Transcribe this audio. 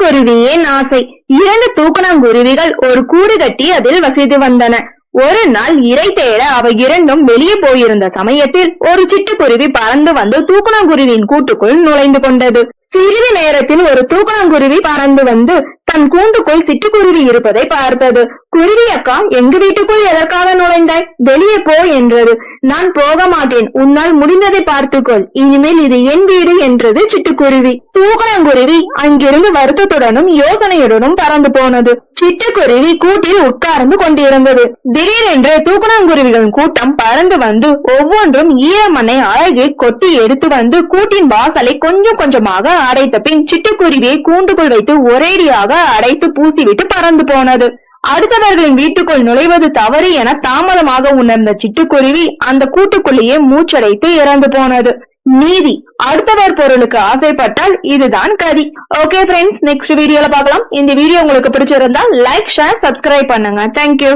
சிட்டுக்குருவியின் ஆசை. 2 தூக்கணாங்குருவிகள் ஒரு கூடு கட்டி அதில் வசித்து வந்தன. ஒரு நாள் இரை தேட அவை இரண்டும் வெளியே போயிருந்த சமயத்தில் ஒரு சிட்டுக்குருவி பறந்து வந்து தூக்கணாங்குருவியின் கூட்டுக்குள் நுழைந்து கொண்டது. சிறிது நேரத்தில் ஒரு தூக்கணாங்குருவி பறந்து வந்து தன் கூண்டுக்குள் சிட்டுக்குருவி இருப்பதை பார்த்தது. குருவி அக்கா, எங்க வீட்டுக்குள் எதற்காக நுழைந்தாய்? வெளியே போ என்றது. நான் போக மாட்டேன், உன்னால் முடிந்ததை பார்த்துக்கொள், இனிமேல் இது என் வீடு என்றது சிட்டுக்குருவி. தூக்கணாங்குருவி அங்கிருந்து வருத்தத்துடனும் யோசனையுடனும் பறந்து போனது. சிட்டுக்குருவி கூட்டில் உட்கார்ந்து கொண்டிருந்தது. திடீரென்று தூக்கணாங்குருவிகளின் கூட்டம் பறந்து வந்து ஒவ்வொன்றும் ஈரமண்ணை அழகில் கொட்டி எடுத்து வந்து கூட்டின் வாசலை கொஞ்சம் கொஞ்சமாக அடைத்த பின் சிட்டுக்குருவியை கூண்டுக்குள் வைத்து ஒரேடியாக அடைத்து பூசிவிட்டு பறந்து போனது. அடுத்தவர்களின் வீட்டுக்குள் நுழைவது தவறு என தாமதமாக உணர்ந்த சிட்டுக்குருவி அந்த கூட்டுக்குள்ளேயே மூச்சடைத்து இறந்து போனது. நீதி: அடுத்தவர் பொருளுக்கு ஆசைப்பட்டால் இதுதான் கதி. ஓகே ஃப்ரெண்ட்ஸ், நெக்ஸ்ட் வீடியோல பார்க்கலாம். இந்த வீடியோ உங்களுக்கு பிடிச்சிருந்தா லைக், ஷேர், சப்ஸ்கிரைப் பண்ணுங்க. தேங்க்யூ.